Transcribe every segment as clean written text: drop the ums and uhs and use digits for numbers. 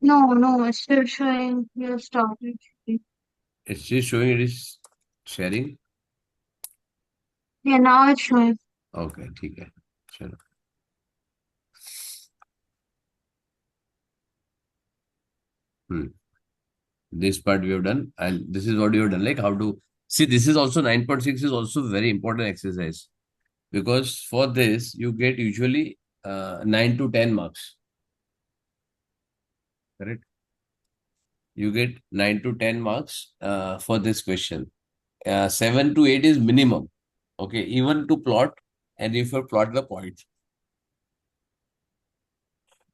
No, it's still showing you started. It's just showing it is sharing. Yeah, now it's showing. Okay, ठीक है. चलो. Hmm. This part we have done. This is what you have done. Like how to see. This is also 9.6 is also very important exercise because for this you get usually 9 to 10 marks. Correct. You get 9 to 10 marks for this question. 7 to 8 is minimum. Okay, even to plot, and if you plot the points,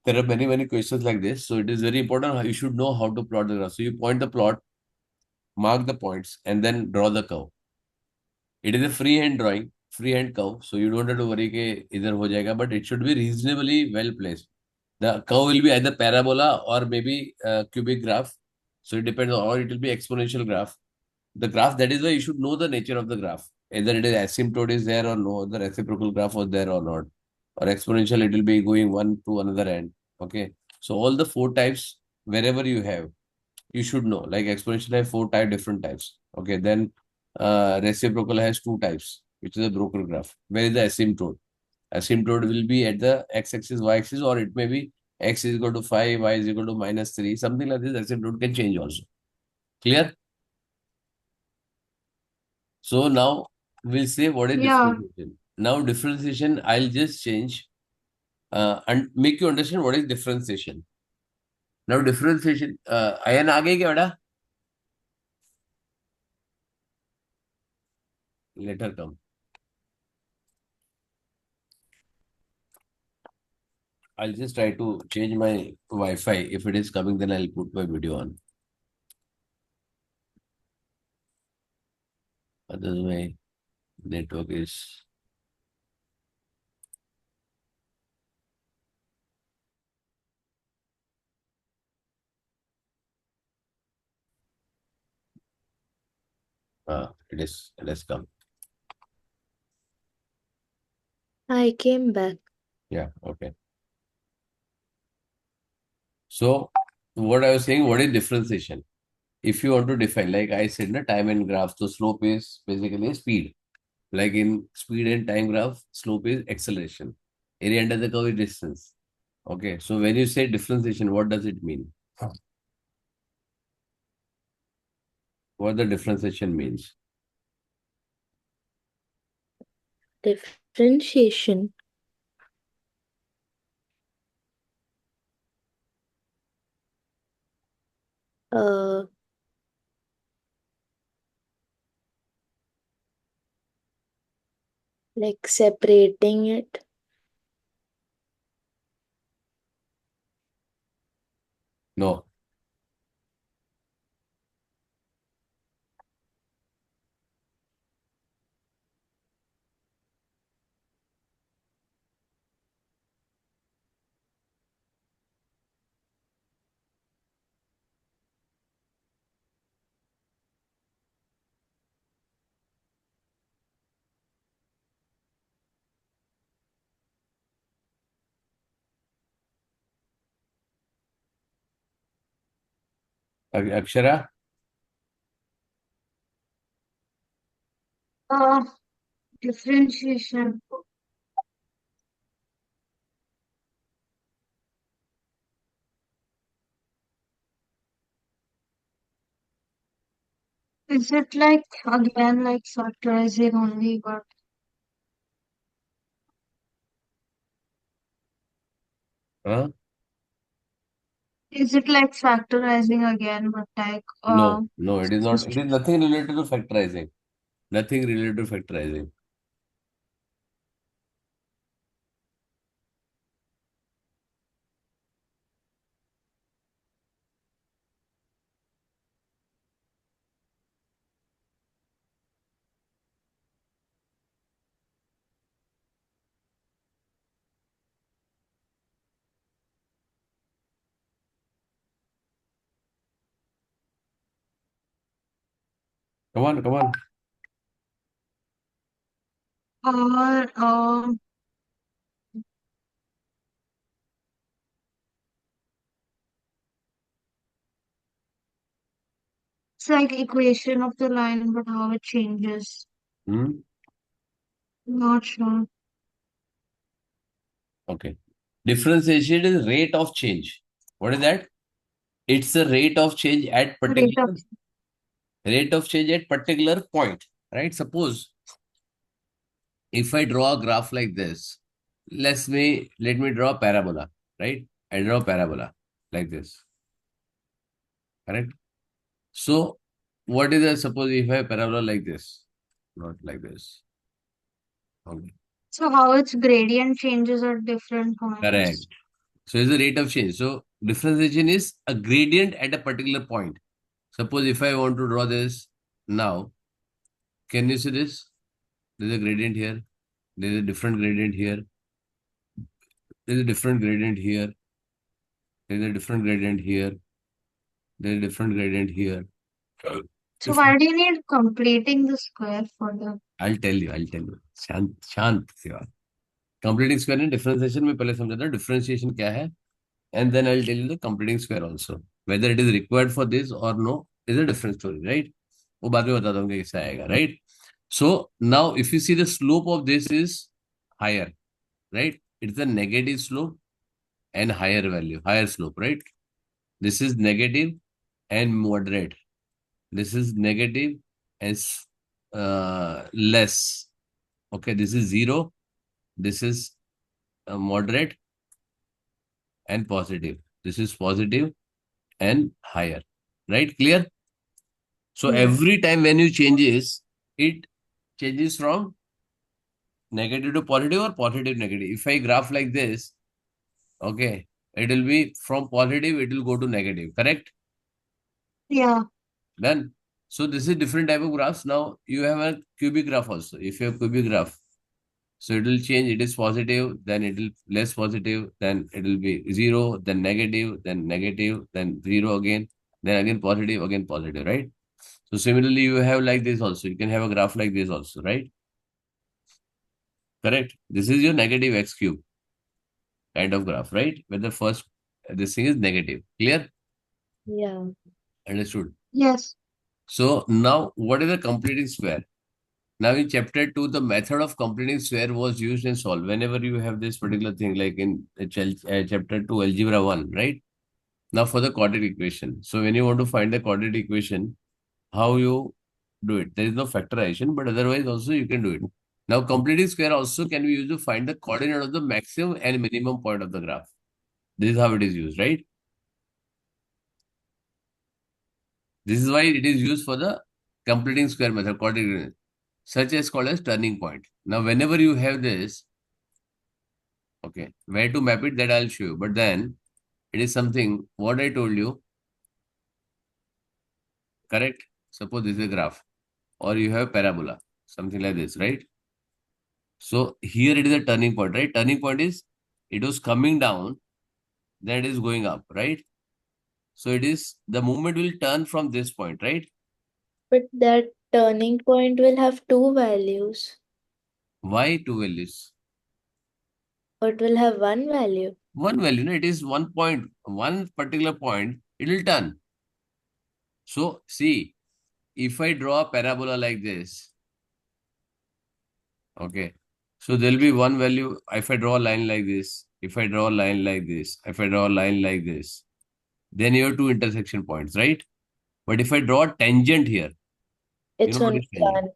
there are many questions like this. So it is very important. You should know how to plot the graph. So you point the plot, mark the points, and then draw the curve. It is a freehand drawing, freehand curve. So you don't have to worry कि इधर हो जाएगा, but it should be reasonably well placed. The curve will be either parabola or maybe cubic graph. So it depends on, or it will be exponential graph. The graph, that is why you should know the nature of the graph. Either it is asymptote is there or no, the reciprocal graph was there or not. Or exponential, it will be going one to another end. Okay. So all the four types, wherever you have, you should know. Like exponential have different types. Okay. Then reciprocal has two types, which is a broken graph. Where is the asymptote? Asymptote will be at the x-axis, y-axis, or it may be x is equal to 5, y is equal to -3. Something like this. Asymptote can change also. Clear? So now we'll say what is Yeah, differentiation. Now differentiation, I'll just change and make you understand what is differentiation. Now differentiation, ayan आ गई क्या बेटा? Let her come. I'll just try to change my Wi-Fi. If it is coming, then I'll put my video on. Otherwise, my network is it has come. I came back. Yeah, okay. So what I was saying, what is differentiation? If you want to define, like I said, na time and graph, so slope is basically speed. Like in speed and time graph, slope is acceleration. Area under the curve is distance. Okay, so when you say differentiation, what does it mean? What the differentiation means? Differentiation. Uh, like separating it. No, Akshara. uh, differentiation. Is it like again like factorizing only, but Huh? is it like factorizing again, but like No, it is not. It is nothing related to factorizing. Nothing related to factorizing. Come on, come on. or It's like equation of the line, but how it changes. Hmm? Not sure. Okay. Differentiation is rate of change. What is that? It's the Rate of rate of change at particular point, right? Suppose if I draw a graph like this, let me draw a parabola, right? I draw a parabola like this, correct? So what is the suppose if I have parabola like this, not like this. Okay. so how its gradient changes at different Correct. points. So is the rate of change. So differentiation is a gradient at a particular point. Suppose if I want to draw this now, can you see this? There's a gradient here. There's a different gradient here. There's a different gradient here. There's a different gradient here. There's a different gradient here. So If why do you need completing the square for the I'll tell you. शांत से बात. Completing square and differentiation में पहले समझा था differentiation क्या है, and then I'll tell you the completing square also. Whether it is required for this or no is a different story, right? वो बाद में बताता हूँ कि कैसे आएगा, right? So now if you see the slope of this is higher, right? It's a negative slope and higher value, higher slope, right? This is negative and moderate. This is negative and less. Okay, this is zero. This is moderate and positive. This is positive and higher. Right? Clear? So Yeah. every time when you changes, it changes from negative to positive or positive negative. If I graph like this, okay, it will be from positive, it will go to negative. Correct? yeah. Done. So this is different type of graphs. Now you have a cubic graph also. If you have cubic graph, so it will change. It is positive, then it will less positive, then it will be zero, then negative, then zero again, then again positive, right? So similarly, you have like this also. You can have a graph like this also, right? Correct. This is your negative x cube kind of graph, right? Where the first this thing is negative. Clear? Yeah. Understood. Yes. So now, what is the completing square? Now in chapter 2, the method of completing square was used and solved. Whenever you have this particular thing, like in chapter 2, algebra 1, right? Now for the quadratic equation. So when you want to find the quadratic equation, how you do it? There is no factorization, but otherwise also you can do it. Now completing square also can be used to find the coordinate of the maximum and minimum point of the graph. This is how it is used, right? This is why it is used for the completing square method, quadratic, such as called as turning point. Now whenever you have this, okay, where to map it, that I'll show you. But then it is something what I told you, correct? Suppose this is a graph, or you have parabola, something like this, right? So here it is a turning point, right? Turning point is it was coming down, then it is going up, right? So it is the movement will turn from this point, right? But that turning point will have two values. Why two values? Or it will have one value. One value, no, it is one point, one particular point, it will turn. So see, if I draw a parabola like this, okay. So there'll be one value. If I draw a line like this, if I draw a line like this, if I draw a line like this, then you have two intersection points, right? But if I draw a tangent here, you know It's what only is tangent? one.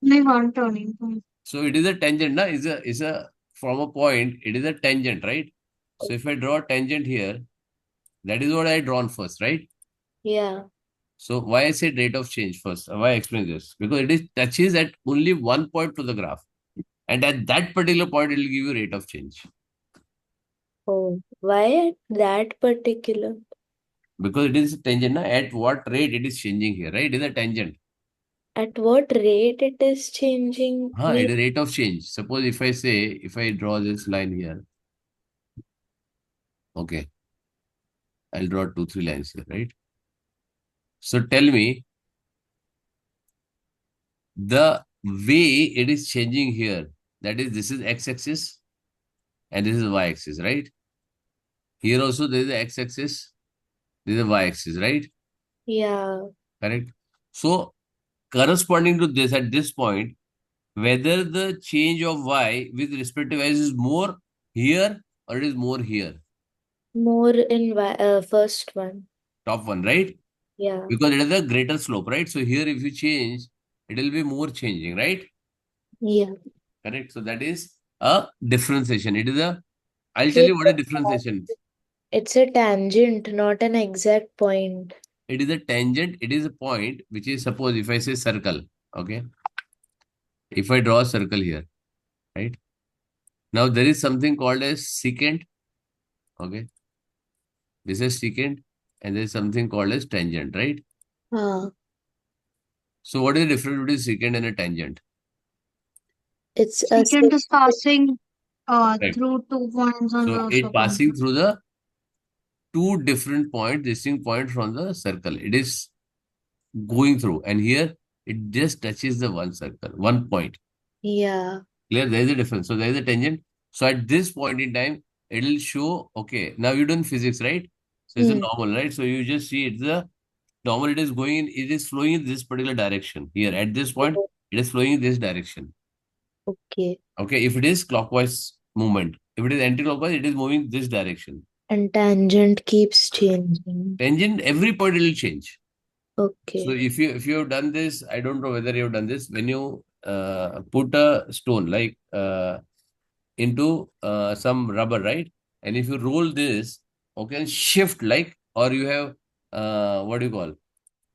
Only one turning point. So it is a tangent, na? Is a from a point, it is a tangent, right? So if I draw a tangent here, that is what I drawn first, right? Yeah. So why I said rate of change first? Why I explain this? Because it is touches at only one point to the graph. And at that particular point, it will give you rate of change. Oh, why at that particular? Because it is a tangent, na? At what rate it is changing here, right? It is a tangent. At what rate it is changing It me? is rate of change. Suppose if I say, if I draw this line here, okay, I'll draw two, three lines here, right? So tell me the way it is changing here. That is, this is x-axis and this is y-axis, right? Here also there is a x-axis, there is a y-axis, right? Yeah. correct? So corresponding to this at this point, whether the change of y with respect to x is more here or it is more here, More in first one. top one, right? Yeah. Because it is a greater slope, right? So here if you change, it will be more changing, right? Yeah. Correct. So that is a differentiation. It is a, I'll tell So you what is differentiation. it's a tangent, not an exact point. It is a tangent. It is a point, which is, suppose if I say circle, okay? If I draw a circle here, right? Now there is something called as secant, okay? This is secant, and there is something called as tangent, right? Ah, So what is the difference between secant and a tangent? it's a Secant is passing Right. through 2 points on So the it circle. passing through the two different points, distinct points from the circle. It is going through, and here it just touches the one circle, one point. Yeah. Clear? There is a difference. So there is a tangent. So at this point in time, it will show, okay, now you done physics, right? So it's a Hmm. normal, right? So you just see it's a normal, it is going in, it is flowing in this particular direction. Here at this point, it is flowing in this direction. Okay. Okay, if it is clockwise movement, if it is anti-clockwise, it is moving this direction. And tangent keeps changing. Tangent, every point it will change. So Okay. if you have done this, I don't know whether you have done this. When you put a stone like into some rubber, right? And if you roll this, okay, and shift like, or you have what do you call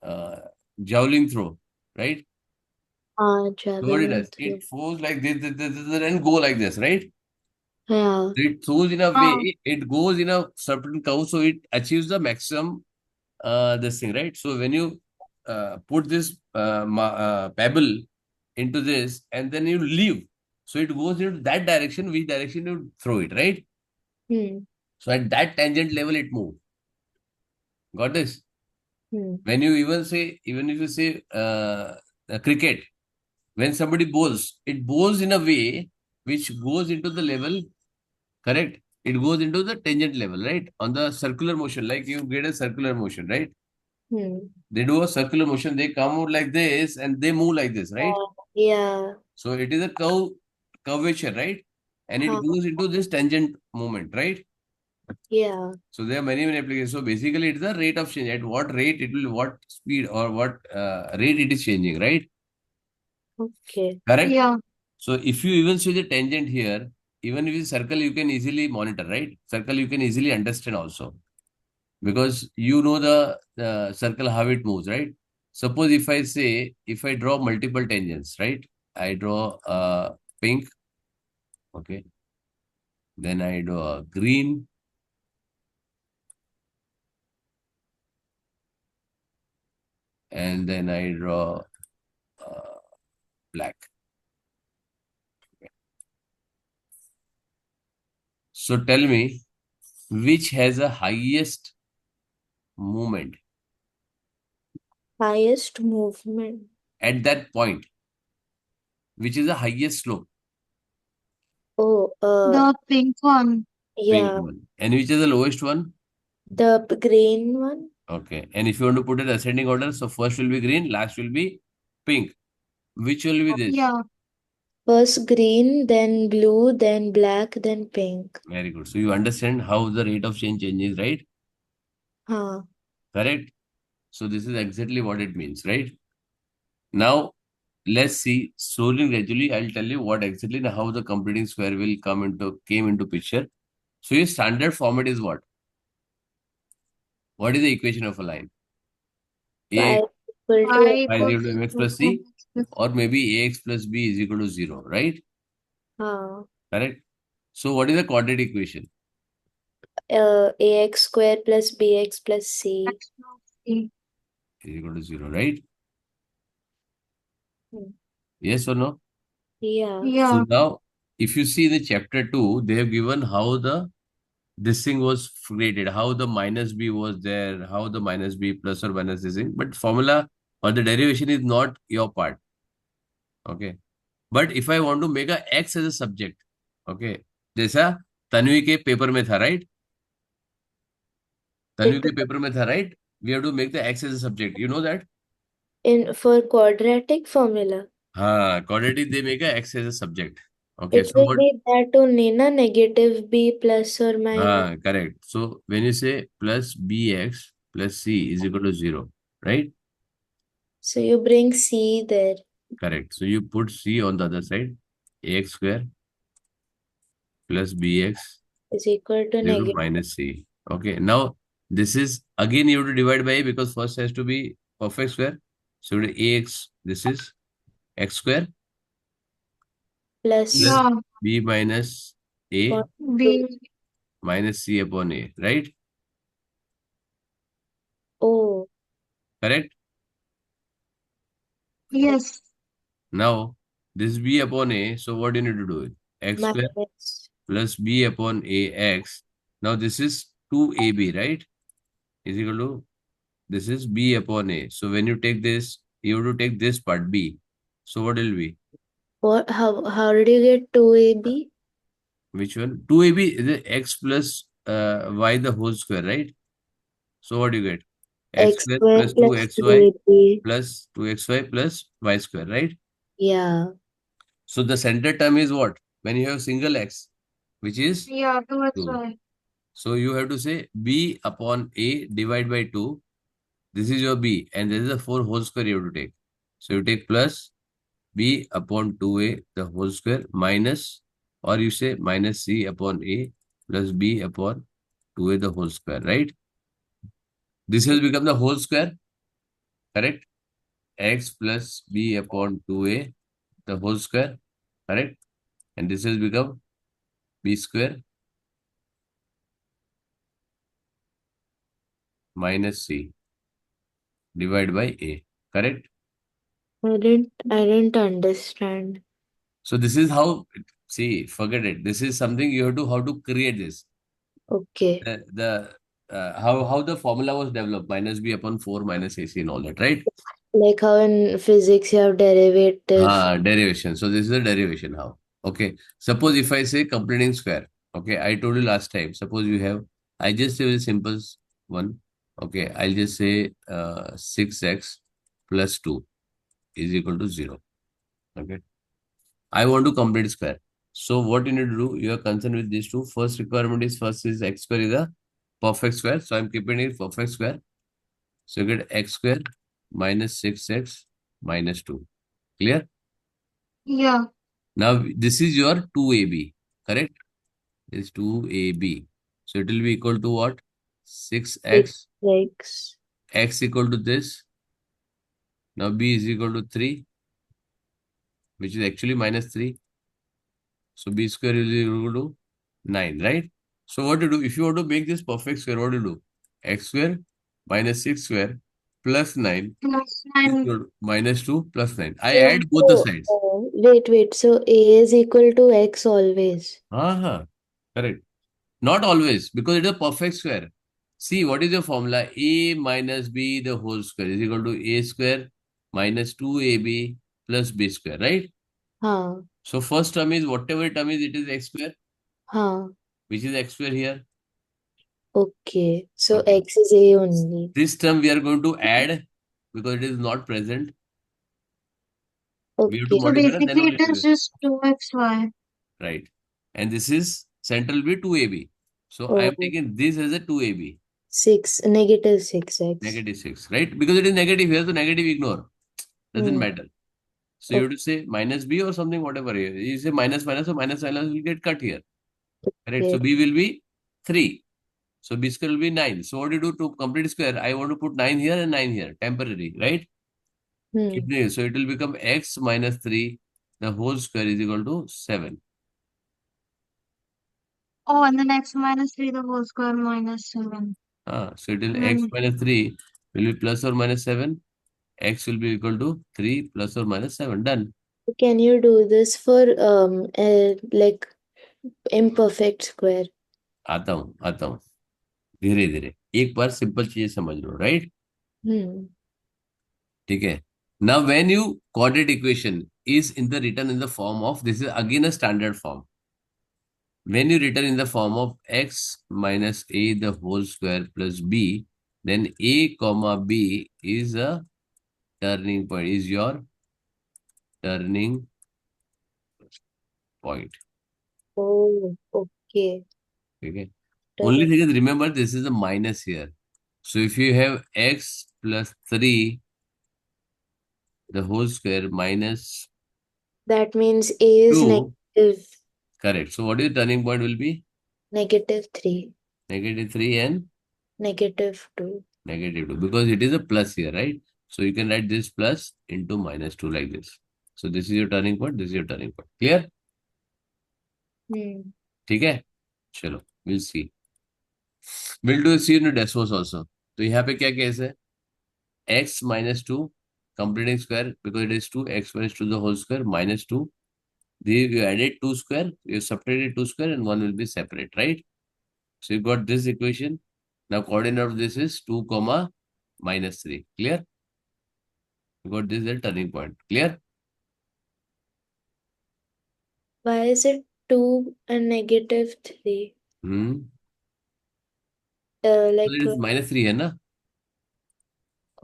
uh, javelin throw, right? Ah, So what it javelin does, it throw. throws like this, and go like this, right? Yeah. So it throws in a Uh, way, it goes in a certain curve, so it achieves the maximum this thing, right? So when you put this pebble into this and then you leave, so it goes into that direction, which direction you throw it, right? Hmm. So at that tangent level, it moves. Got this? Hmm. When you even say, even if you say cricket, when somebody bowls, it bowls in a way which goes into the level, correct? It goes into the tangent level, right? On the circular motion, like you get a circular motion, right? Hmm. They do a circular motion, they come out like this and they move like this, right? Yeah. So it is a curvature, right? And it Huh. goes into this tangent movement, right? Yeah. So there are many applications. So basically, it is the rate of change. At what rate it will, what speed or what rate it is changing, right? Okay. Correct. yeah, So if you even see the tangent here, even if it's circle, you can easily monitor, right? Circle you can easily understand also because you know the circle how it moves, right? Suppose if I say if I draw multiple tangents, right? I draw pink, okay. Then I draw green, and then I draw uh, black. So tell me which has a highest movement Highest movement. at that point, which is the highest slope, Oh, the pink one. pink yeah. one, and which is the lowest one. The green one. Okay. And if you want to put it ascending order, so first will be green, last will be pink. Which will be this? Yeah, First green, then blue, then black, then pink. Very good. So you understand how the rate of change changes, right? Huh. Correct. So this is exactly what it means, right? Now let's see slowly and gradually. I'll tell you what exactly how the completing square will came into picture. So your standard format is what? What is the equation of a line? Y A equal to I is f. equal to mx plus c, or maybe ax plus b is equal to 0, right? Huh. Correct. So what is the quadratic equation? Ax square plus bx plus c. Is equal to 0, right? Hmm. Yes or no? Yeah. So Yeah, now, if you see the chapter 2, they have given how the this thing was created, how the minus b was there, how the minus b plus or minus this thing. But formula or the derivation is not your part. Okay. But if I want to make a x as a subject, okay, जैसा तन्वी के paper में था, right? Tanvi It के paper में था, right? We have to make the x as a subject. You know that? For quadratic formula, Quadratic, they make a x as a subject. Okay, it so will what? be that only, na, negative b plus or minus. Correct. So when you say plus bx plus c is equal to 0, right? So you bring c there Correct. So you put c on the other side, ax square plus bx is equal to equal to negative. minus c. Okay, now this is again you have to divide by a because first has to be perfect square. So you do ax, this is x square Plus plus Yeah. b minus a point two. B. minus c upon a, right? Oh, Correct. Yes. Now this b upon a, so what do you need to do? X square minus. plus b upon ax. Now this is 2ab, right? Is equal to, this is b upon a. So when you take this, you have to take this part b. So what will be? What? How did you get 2ab? Which one? 2ab is the x plus y the whole square, right? So what do you get? X X square square plus plus 2xy 3ab. plus 2xy plus y square, right? Yeah. So the center term is what? When you have single x, which is Yeah, 2. 2xy. So you have to say b upon a divided by 2. This is your b and this is the 4 whole square you have to take. So you take plus b upon 2a the whole square minus, or you say minus c upon a plus b upon 2a the whole square, right? This will become the whole square, correct? X plus b upon 2a the whole square, correct? And this has become b square minus c divided by a, correct? I didn't understand. So this is how, see, forget it. This is something you have to how to create this. Okay. How the formula was developed, minus b upon 4 minus ac and all that, right? Like how in physics you have derivative. Derivation. So this is the derivation how. Okay. Suppose if I say completing square. Okay. I told you last time. Suppose you have, I just say a simple one. Okay. I'll just say 6x plus 2 is equal to 0. Okay. I want to complete square. So what you need to do, you are concerned with these two. First requirement is first is x square is a perfect square. So I'm keeping it perfect square. So you get x square minus 6x minus 2. Clear? Yeah. Now this is your 2ab, correct? This is 2ab. So it will be equal to what? 6x, 6x. x equal to this. Now b is equal to 3, which is actually minus 3. So b square is equal to 9, right? So what to do? If you want to make this perfect square, what to do? X square minus 6 square plus 9 Plus is 9. equal to minus 2 plus 9. I So, add both the sides. wait. So a is equal to x always. Correct. Not always, because it is a perfect square. See, what is the formula? A minus b the whole square is equal to a square minus 2ab plus b square, right? Huh. So first term is whatever term is, it is x square, Huh. which is x square here. Okay. So Okay. x is a only. This term we are going to add because it is not present. We have to Okay. So modify it, then basically only it it is will, just 2xy. right. And this is central be 2ab. So I am Oh, taking this as a 2ab, six, negative 6x. negative 6, right? Because it is negative here, so negative ignore. Doesn't Hmm. matter. So you Okay. have to say minus b or something, whatever. You say minus minus, so minus minus will get cut here. Correct. So b will be 3. So b square will be 9. So what do you do to complete square? I want to put 9 here and 9 here, temporary, right? Hmm. Keep doing. So it will become x minus 3, the whole square is equal to 7. Oh, and then x minus 3 the whole square minus 7. So it will And x then, minus 3 will be plus or minus 7. X will be equal to 3 plus or minus 7. Done. Can you do this for like imperfect square? आता हूँ धीरे धीरे एक बार simple चीजें समझ लो, right? Hmm. ठीक है. Now when you coordinate equation is in the written in the form of, this is again a standard form. When you written in the form of x minus a the whole square plus b, then a comma b is a turning point is your turning point. Oh, okay. Okay. Only Turning. thing is, remember, this is a minus here. So if you have x plus 3 the whole square minus That means A is 2, negative, correct. So what is the turning point will be? negative 3, Negative 3 and negative 2. negative 2 because it is a plus here, right? So you can write this plus into minus 2 like this. So this is your turning point, this is your turning point. Clear? Hmm. ठीक है? चलो, we'll see. We'll do see in the decimals also. तो यहाँ पे क्या case है? X minus 2 completing square because it is 2, x minus 2 the whole square minus 2. You added 2 square, you subtracted 2 square and one will be separate, right? So you got this equation. Now coordinate of this is 2 comma minus 3. Clear? You got this as a turning point. Clear? Why is it 2 and negative 3? Hmm. So Like, it is minus 3 है ना?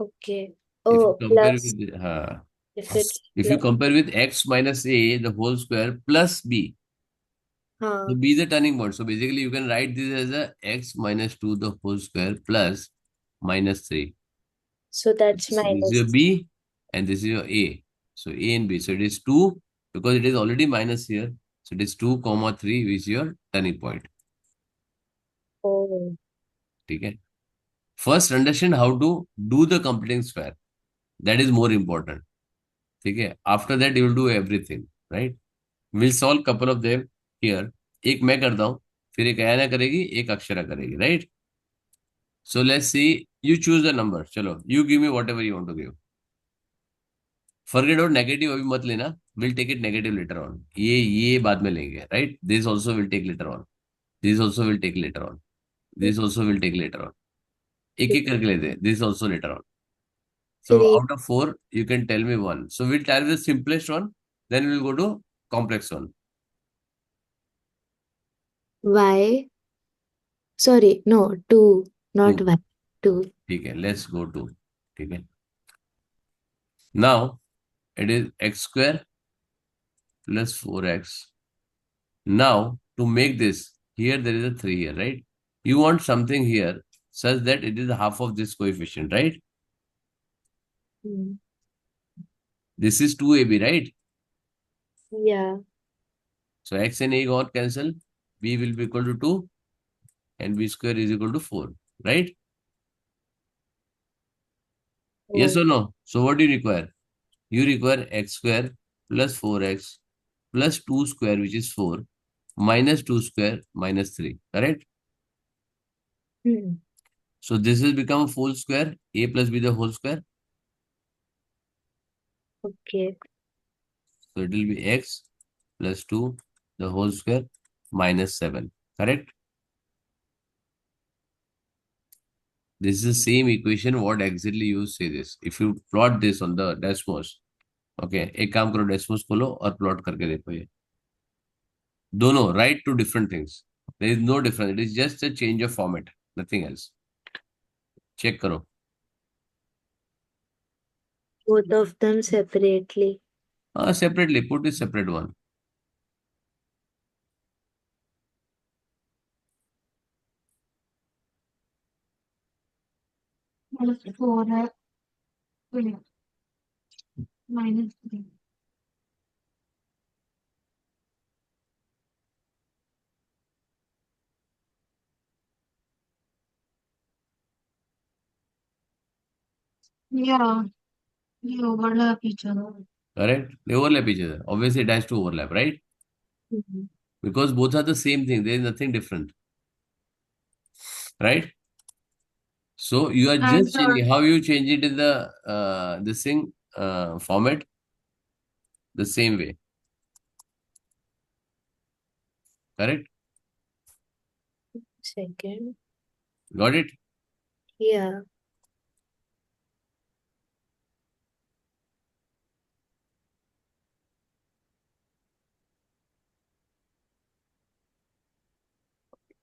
okay. If you Oh, compare plus with if it's if you plus. compare with x minus a the whole square plus b, so Huh. b is the turning point. So basically you can write this as a x minus 2 the whole square plus minus 3. So that's This is your minus. b and this is your a. So a and b. So it is 2 because it is already minus here. So it is 2 comma 3 which is your turning point. Oh. ठीक है? First understand how to do the completing square. That is more important. ठीक है? After that you will do everything, right? We'll solve couple of them here. एक मैं करता हूँ, फिर एक अयाना करेगी, एक अक्षरा करेगी, right? So let's see. You choose the number. चलो, you give me whatever you want to give. Forget about negative अभी मत लेना. We'll take it negative later on. ये बाद में लेंगे, right? This also will take later on. This also will take later on. This also will take later on. एक एक करके लेते हैं. This also later on. So 3. out of four, you can tell me one. So we'll try the simplest one. Then we'll go to complex one. Y. Sorry, no, 2, not Two. 1. 2. ठीक है. Let's go to. ठीक है. Now it is x square plus 4x. Now to make this, here there is a 3 here, right? You want something here such that it is half of this coefficient, right? Hmm. This is 2ab, right? Yeah. So x and a got cancel. B will be equal to 2 and b square is equal to 4, right? Yes Oh. or no? So what do you require? You require x square plus 4x plus 2 square which is 4 minus 2 square minus 3, correct? Hmm. So this will become a full square, a plus b the whole square. Okay. So it will be x plus 2 the whole square minus 7, correct? This is the same equation what exactly you say this. If you plot this on the Desmos, okay, एक काम करो Desmos खोलो और plot करके देखो ये. दोनों write two different things. There is no difference. It is just a change of format, nothing else. Check करो. Both of them separately. Separately, put this separate one. Plus 4 है. Wait, minus 3. Yeah, they overlap each other. Correct? They overlap each other. Obviously, it has to overlap, right? Mhm. Because both are the same thing. There is nothing different, right? So you are And just changing how you change it in the this thing format the same way. Correct? Second. Got it? Yeah.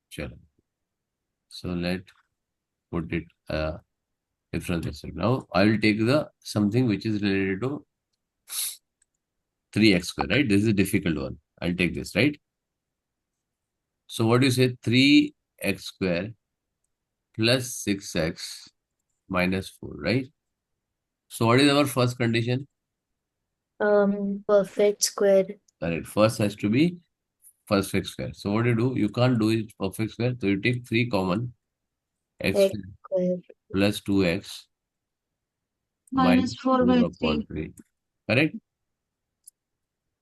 Sure. So let put it Difference accept. Now I will take the something which is related to 3x square, right? This is a difficult one. I'll take this, right? So what do you say? 3x square plus 6x minus 4, right? So what is our first condition? Perfect square. Correct. First has to be perfect square. So what do you do? You can't do it perfect square. So you take 3 common, x X square. plus 2x minus minus 4 4 by upon 3. 3. Correct?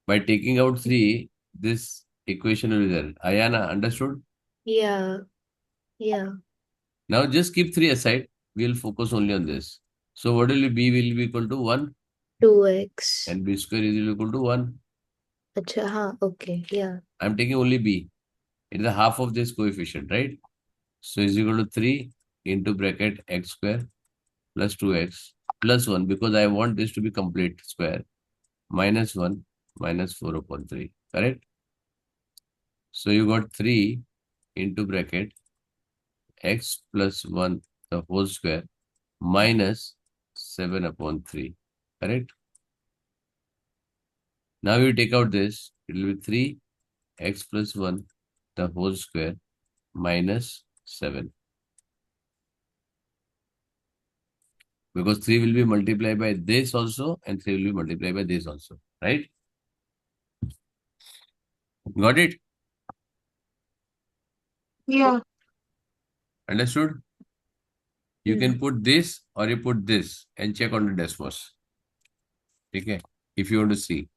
By taking out 3, this equation will be there. Ayana, understood? Yeah. Yeah. Now just keep 3 aside. We'll focus only on this. So what will be? Will be equal to 1 2x. and b square is equal to 1. Acha, हाँ, okay. Yeah. I'm taking only b. It is the half of this coefficient, right? So is equal to 3 into bracket x square plus 2x plus 1 because I want this to be complete square minus 1 minus 4 upon 3. Correct? So you got 3 into bracket x plus 1 the whole square minus 7 upon 3. Correct? Now you take out this, it will be 3x plus 1 the whole square minus 7. Because 3 will be multiplied by this also and 3 will be multiplied by this also. Right? Got it? Yeah, Understood? You Hmm. can put this or you put this and check on the Desmos. Okay? If you want to see.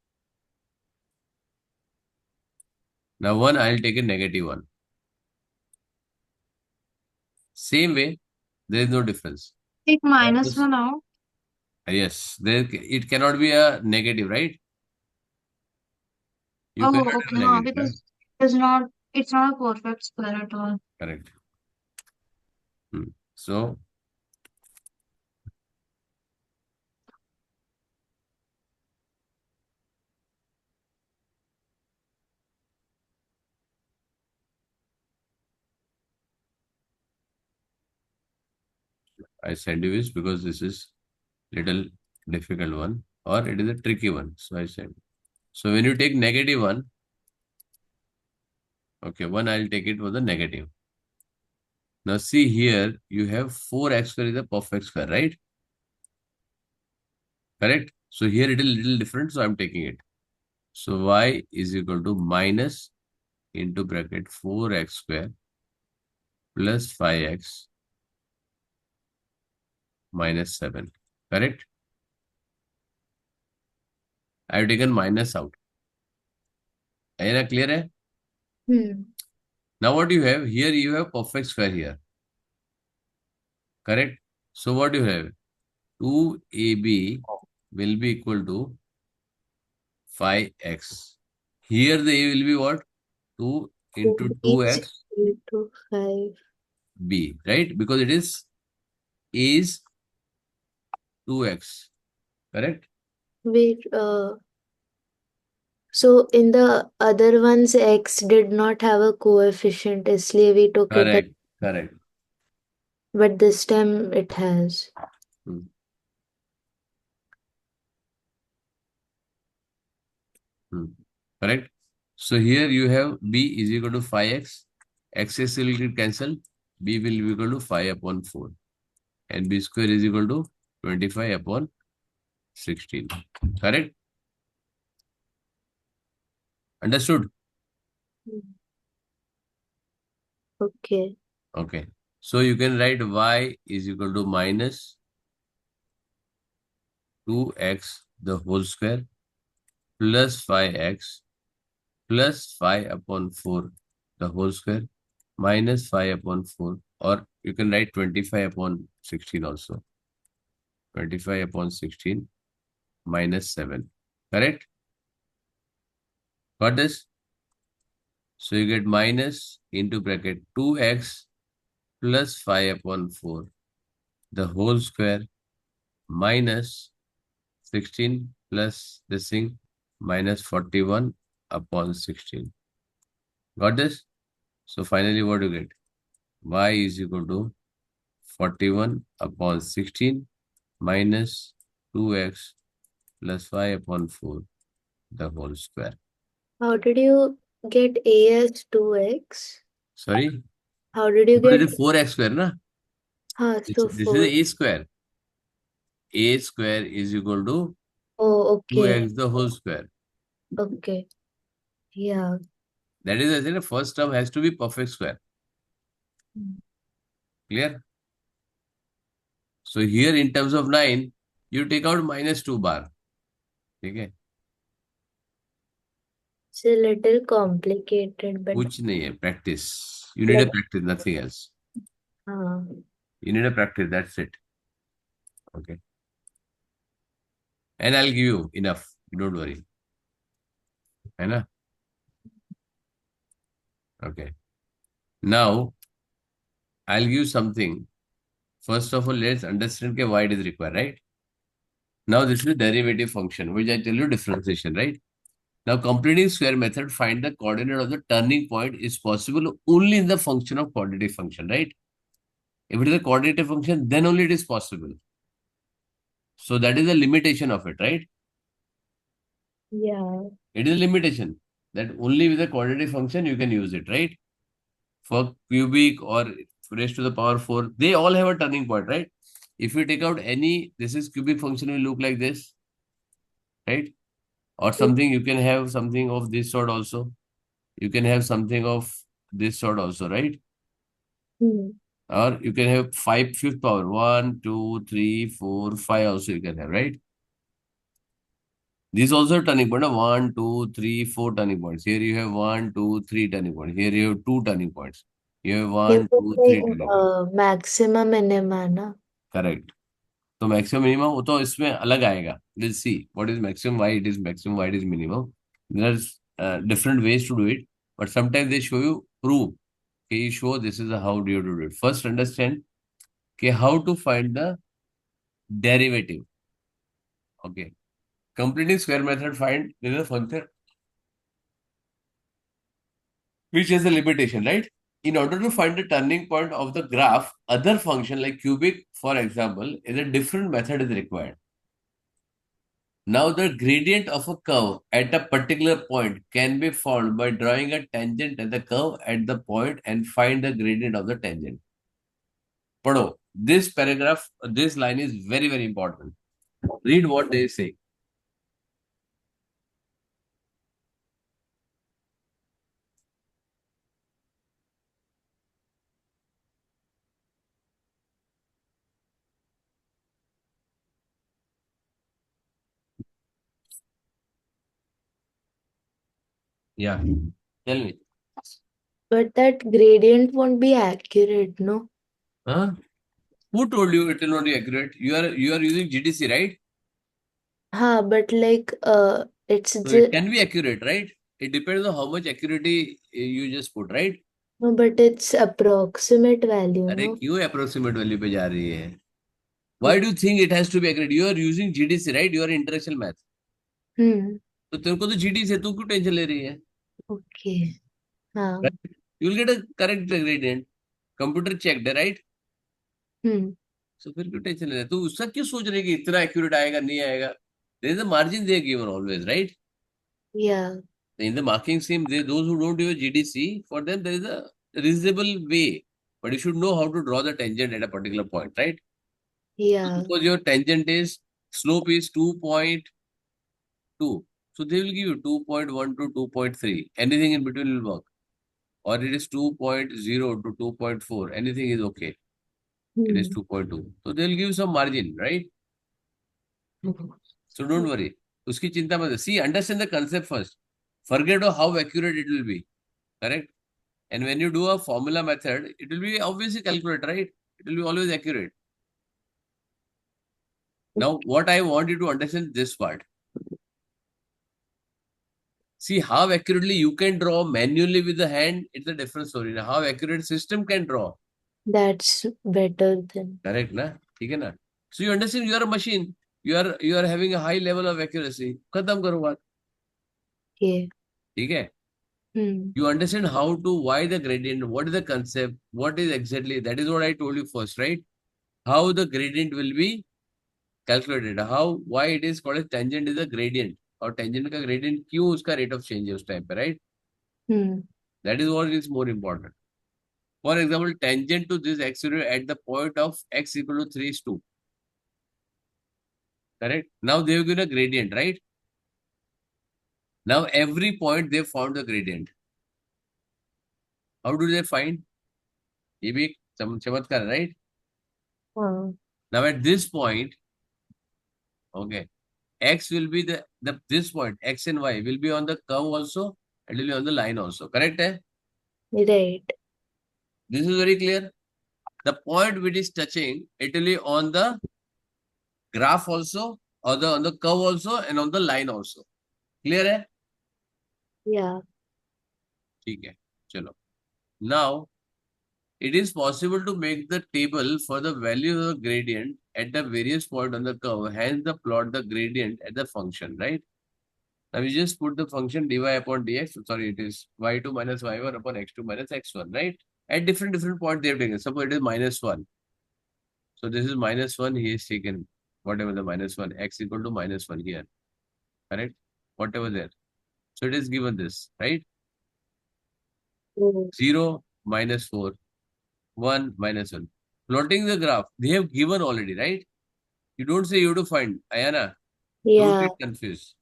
Now one, I'll take a negative one. Same way, there is no difference. take minus Yes, 1 out. yes, it cannot be a negative, right? You Oh, cannot have okay, a हाँ, negative, right? because it's not a perfect square at all. Correct. So, I send you this because this is little difficult one or it is a tricky one. So I send. So when you take negative one, okay, one I'll take it for the negative. Now see here, you have 4x square is a perfect square, right? Correct? So here it is little different, so I'm taking it. So y is equal to minus into bracket 4x square plus 5x minus 7. Correct? I have taken minus out. Are clear? Hai? Hmm. Now what you have? Here you have perfect square here. Correct? So what you have? 2ab will be equal to 5x. Here the a will be what? 2 into It's 2x equal to 5. b, right? Because it is 2x. Correct? Wait, so in the other ones, x did not have a coefficient, इसलिए we took it as, Correct. Correct. but this time it has. Hmm. Hmm. Correct? So here you have b is equal to 5x. X's will get cancelled. B will be equal to 5 upon 4. And b square is equal to 25 upon 16. Correct? Understood? Hmm. Okay. Okay. So you can write y is equal to minus 2x the whole square plus 5x plus 5 upon 4 the whole square minus 5 upon 4, or you can write 25 upon 16 also. 25 upon 16 minus 7. Correct? Got this? So you get minus into bracket 2x plus 5 upon 4 the whole square minus 16 plus this thing minus 41 upon 16. Got this? So finally what you get? Y is equal to 41/16 minus 2x plus 5/4 the whole square. How did you get A as 2x? Sorry? How did you Because get it is 4x square, na? so This is 4? a square. A square is equal to Oh, okay. 2x the whole square. Okay. Yeah. That is, I said, the first term has to be perfect square. Clear? So here in terms of 9, you take out minus 2 bar. Okay? It's a little complicated, but Kuch nahi hai, practice. You need a like, practice, nothing else. uh, You need a practice, that's it. Okay. And I'll give you enough. Don't worry. है ना? Okay. Now, I'll give you something. First of all, let's understand why it is required, right? Now, this is a derivative function, which I tell you differentiation, right? Now, completing square method, find the coordinate of the turning point is possible only in the function of quadratic function, right? If it is a quadratic function, then only it is possible. So that is the limitation of it, right? yeah. It is a limitation that only with a quadratic function you can use it, right? For cubic or raised to the power 4, they all have a turning point, right? If you take out any, this is cubic function will look like this, right? Or something, you can have something of this sort also. You can have something of this sort also, right? Hmm. Or you can have fifth power, 1, 2, 3, 4, 5 also you can have, right? This also turning point, 1, 2, 3, 4 turning points. Here you have 1, 2, 3 turning points. Here you have 2 turning points. You have It 1, was 2, 3 like turning points. maximum minima, na? Correct. तो maximum minimum वो तो इसमें अलग आएगा. Will see what is maximum, why it is maximum, why it is minimum. There are different ways to do it, but sometimes they show you prove कि you show this is how do you do it. First understand कि how to find the derivative. Okay. Completing square method, find there is a function which has a limitation, right? In order to find the turning point of the graph, other function like cubic, for example, is a different method is required. Now, the gradient of a curve at a particular point can be found by drawing a tangent at the curve at the point and find the gradient of the tangent. Pado, this paragraph, this line is very, very important. Read what they say. Yeah. Tell me. But that gradient won't be accurate, no? Huh? Who told you it will not be accurate? You are using GDC, right? But like it's So it just can be accurate, right? It depends on how much accuracy you just put, right? no, but it's approximate value, अरे no? क्यों approximate value पे जा रही है? Why Okay. do you think it has to be accurate? You are using GDC, right? You are international math. Hmm. तो तेरे को तो GDC है, तू क्यों टेंशन ले रही है? Okay. Right? You will get a correct gradient. Computer checked, right? Hmm. So फिर क्यों टेंशन ले रहा है? तू उसका क्यों सोच रही है कि इतना accurate आएगा नहीं आएगा? There is a margin they are given always, right? Yeah. In the marking scheme, those who don't use GDC, for them there is a reasonable way, but you should know how to draw the tangent at a particular point, right? Yeah. Suppose your tangent is slope is 2.2, so they will give you 2.1 to 2.3. Anything in between will work, or it is 2.0 to 2.4. Anything is okay. It is Hmm. 2.2, so they will give you some margin, right? So don't worry. उसकी चिंता मत. See, understand the concept first. Forget how accurate it will be. Correct. And when you do a formula method, it will be obviously calculate, right? It will be always accurate. Now, what I want you to understand this part. See how accurately you can draw manually with the hand. It's a different story. Now, how accurate system can draw. That's better than Correct, na? ठीक है ना? So you understand you are a machine. You are having a high level of accuracy. खत्म करो बात. okay. ठीक है? Hmm. You understand how to why the gradient, what is the concept, what is exactly that is what I told you first, right? how the gradient will be calculated. Why it is called as tangent is a gradient. और tangent का gradient क्यों उसका rate of change है उस time पे, right? That is what is more important. For example, tangent to this x at the point of x equal to 3 is 2. Correct? Now they have given a gradient, right? Now every point they found the gradient. How do they find? ये भी एक चमत्कार, right? Now at this point, okay, x will be the this point, x and y will be on the curve also, and will be on the line also. Correct? Eh? Right. This is very clear. The point which is touching, it will be on the graph also, or on the curve also, and on the line also. Clear? Eh? Yeah. ठीक है, चलो. Now, it is possible to make the table for the value of the gradient at the various point on the curve. Hence, the plot the gradient at the function, right? Now, we just put the function dy upon dx. Sorry, it is y2 minus y1 upon x2 minus x1, right? At different points they have taken. Suppose it is -1. So, this is -1. He has taken whatever the -1. X equal to -1 here, correct? Whatever there. So, it is given this, right? 0, -4. 1, -1. Plotting the graph, they have given already, right? You don't say you have to find. Ayana, don't Yeah. get confused.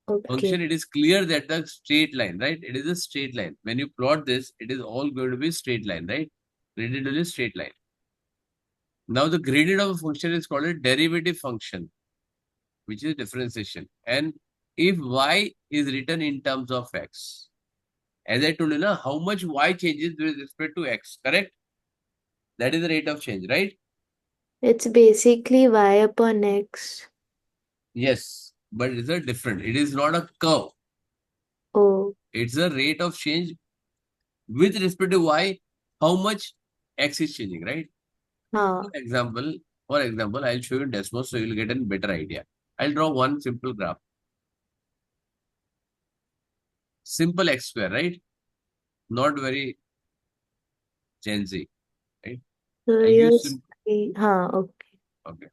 Okay. Function, it is clear that the straight line, right? It is a straight line. When you plot this, it is all going to be straight line, right? Gradient will be straight line. Now the gradient of a function is called a derivative function, which is differentiation. And if y is written in terms of x, as I told you now, how much y changes with respect to x, correct? That is the rate of change, right? It's basically y upon x. Yes, but it is a different. It is not a curve. Oh. It's a rate of change with respect to y, how much x is changing, right? Huh. For example, I'll show you Desmos so you'll get a better idea. I'll draw one simple graph. Simple x square, right? Not very Gen Z, right? So I'll you're use okay. okay.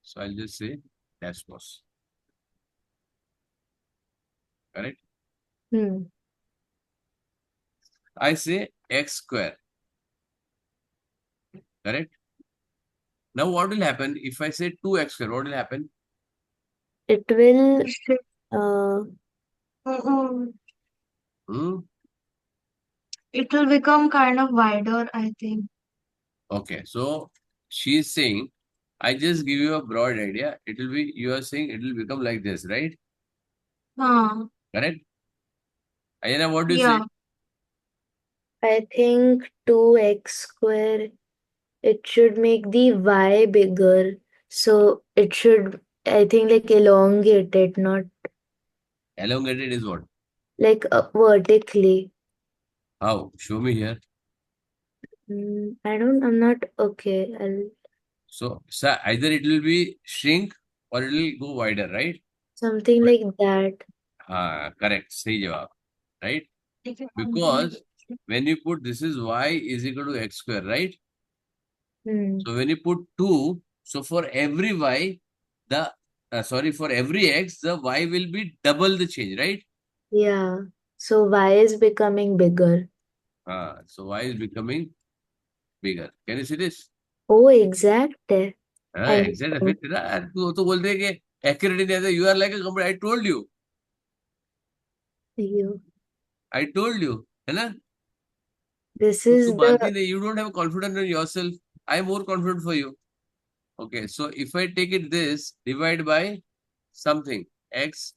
So I'll just say Desmos, correct? Hmm. I say x square, correct? Now what will happen if I say 2x square? What will happen? It will It should, uh Hmm? it will become kind of wider, I think. Okay, so she's saying, I just give you a broad idea. It will be, you are saying it will become like this, right? Correct? Ayana, what do you say? Yeah. I think 2x square, it should make the y bigger. So it should, I think, like elongate it, not Elongated is what? like vertically. How? Show me here. I'm not okay. So either it will be shrink or it will go wider, right? Something But like that. correct. Sahi jawab, right? Because when you put this is y is equal to x square, right? Hmm. So when you put 2, so for every y, for every x, the y will be double the change, right? Yeah. So y is becoming bigger. So y is becoming bigger. Can you see this? Oh, exact. I Exact effect. तू तो बोलते हैं कि accurate नहीं आता. You are like a computer. I told you. you. I told you. है ना? This तो तू is मानती the नहीं. You don't have confidence in yourself. I am more confident for you. Okay. So if I take it this, divide by something. X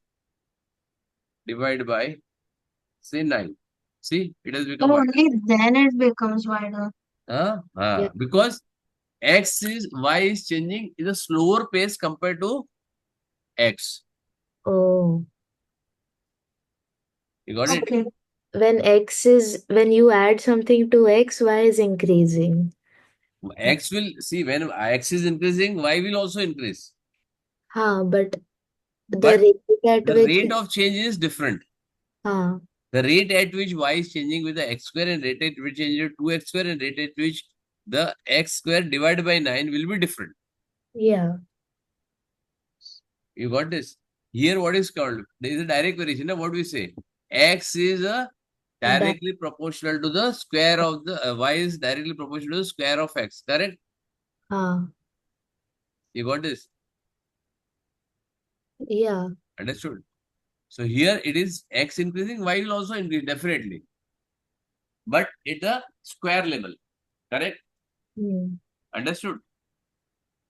divided by, say, 9. See, it has become Oh, wider. only then it becomes wider. yeah. Because y is changing in a slower pace compared to x. Oh. You got it? Okay. When you add something to x, y is increasing. X will, see, when x is increasing, y will also increase. But the But rate at the which rate of change is different. हाँ, The rate at which y is changing with the x square and rate at which changes to 2x square and rate at which the x square divided by 9 will be different. Yeah. You got this? Here, what is called? There is a direct variation. What we say? X is That. directly proportional to the square of the y is directly proportional to the square of x. Correct? Ah. You got this? Yeah. Understood? So here it is x increasing, y will also increase definitely, but at a square level. Correct? Hmm. Understood?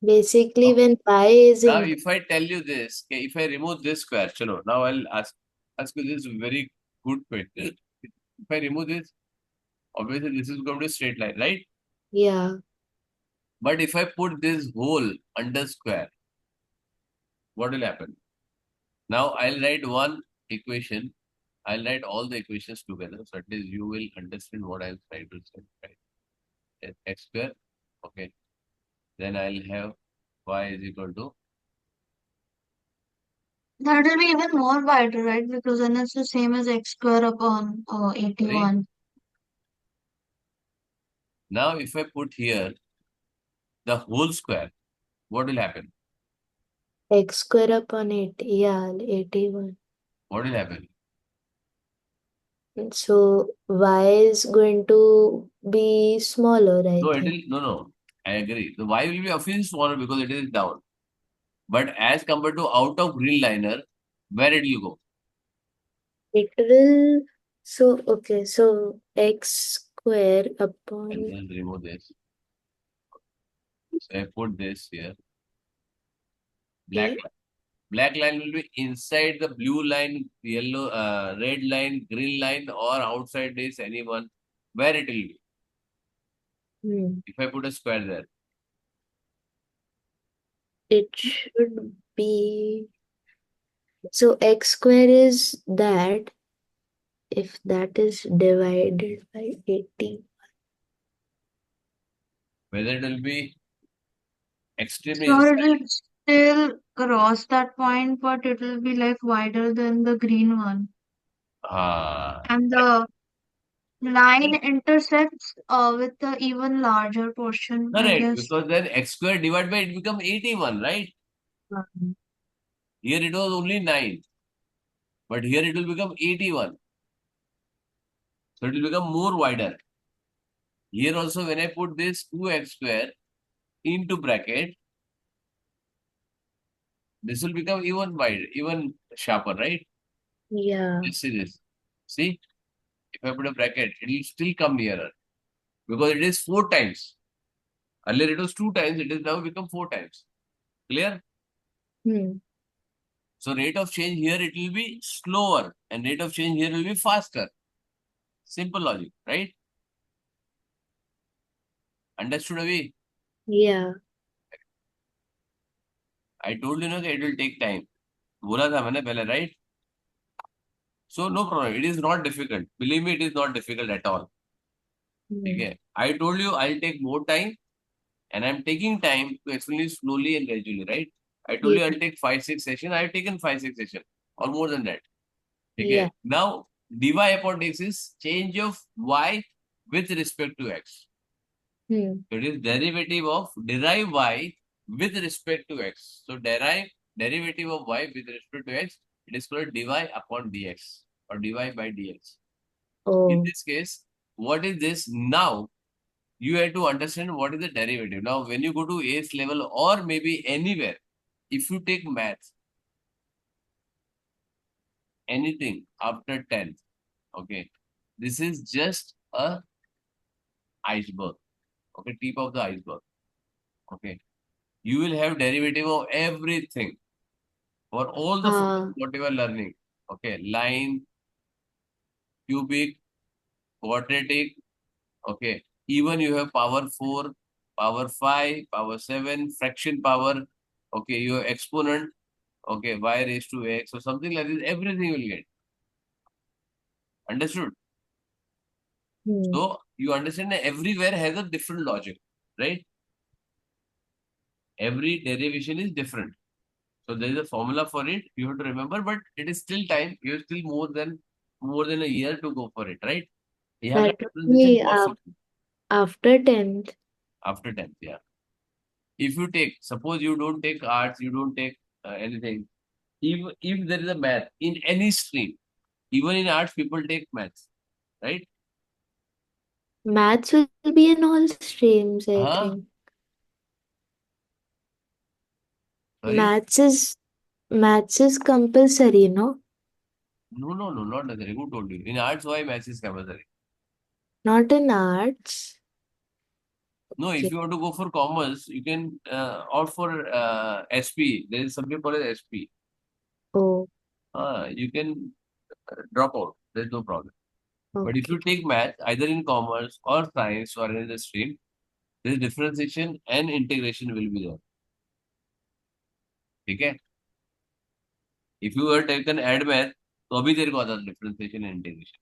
Basically, Okay. when y is Now, in. if I tell you this, okay, if I remove this square, chalo, now I'll ask you this very good question. If I remove this, obviously this is going to be straight line, right? Yeah. But if I put this whole under square, what will happen? Now I'll write one equation. I'll write all the equations together. So at least you will understand what I'm trying to say. Right? X square. Okay. Then I'll have y is equal to That will be even more wider, right? Because then it's the same as x square upon three. 81. Now if I put here the whole square, what will happen? X square upon 8. Yeah, 81. What will happen? So y is going to be smaller, I No, it think. will no. I agree. The y will be obviously smaller because it is down. But as compared to out of green liner, where it will go? It will. So, okay. So x square And upon. then remove this. So I put this here. Black 8. line. Black line will be inside the blue line, yellow, red line, green line, or outside this anyone. Where it will be? Hmm. If I put a square there. It should be. So x square is that if that is divided by 80. Whether it will be extremely So it inside. will still cross that point, but it will be like wider than the green one. Ah, And the line intersects with the even larger portion, I correct. guess. Because then x square divided by it become 81, right? Um, Here it was only 9. But here it will become 81. So it will become more wider. Here also when I put this 2x square into bracket, this will become even wide, even sharper, right? yeah. Let's see this. See, if I put a bracket, it will still come nearer because it is 4 times. Earlier it was 2 times, it is now become 4 times. Clear? Hmm. So rate of change here it will be slower and rate of change here will be faster. Simple logic, right? Understood, Avi? Yeah. I told you, no, that it will take time. बोला था मैंने पहले, right? So no problem. It is not difficult. Believe me, it is not difficult at all. Hmm. Okay. I told you I'll take more time and I'm taking time to explain it slowly and gradually, right? I told Yeah. you I'll take 5, 6 sessions. I've taken 5, 6 sessions or more than that. Yeah. Okay. Now, dy upon dx is change of y with respect to x. Hmm. So it is derivative of derive y with respect to x. So derivative of y with respect to x, it is called dy upon dx or dy by dx. In Oh. this case, what is this? Now, you have to understand what is the derivative. Now, when you go to eighth level or maybe anywhere, if you take maths, anything after 10th, okay, this is just a iceberg, okay, tip of the iceberg, okay. You will have derivative of everything for all the Uh, functions, whatever learning, okay, line, cubic, quadratic, okay. Even you have power 4, power 5, power 7, fraction power, okay, your exponent, okay, y raised to x or something like this, everything will get. Understood? hmm. So you understand that everywhere has a different logic, right? Every derivation is different. So there is a formula for it. You have to remember, but it is still time. You have still more than a year to go for it, right? यहाँ का That would differentiation be बहुत simple. after 10th. After 10th, yeah. If you take, suppose you don't take arts, you don't take anything. If there is a math in any stream, even in arts, people take maths, right? Maths will be in all streams, I Huh? think. Sorry? Maths is compulsory, no? No, no, no, not necessary. Who told you? In arts, why maths is compulsory? Not in arts. No, if Okay. you want to go for commerce, you can opt for SP. There is something called as SP. Oh, You can drop out. There's no problem. But if okay. you take math, either in commerce or science or in the stream, there is differentiation and integration will be there. Okay? If you were taken add math, तो अभी तेरे को आता differentiation and integration.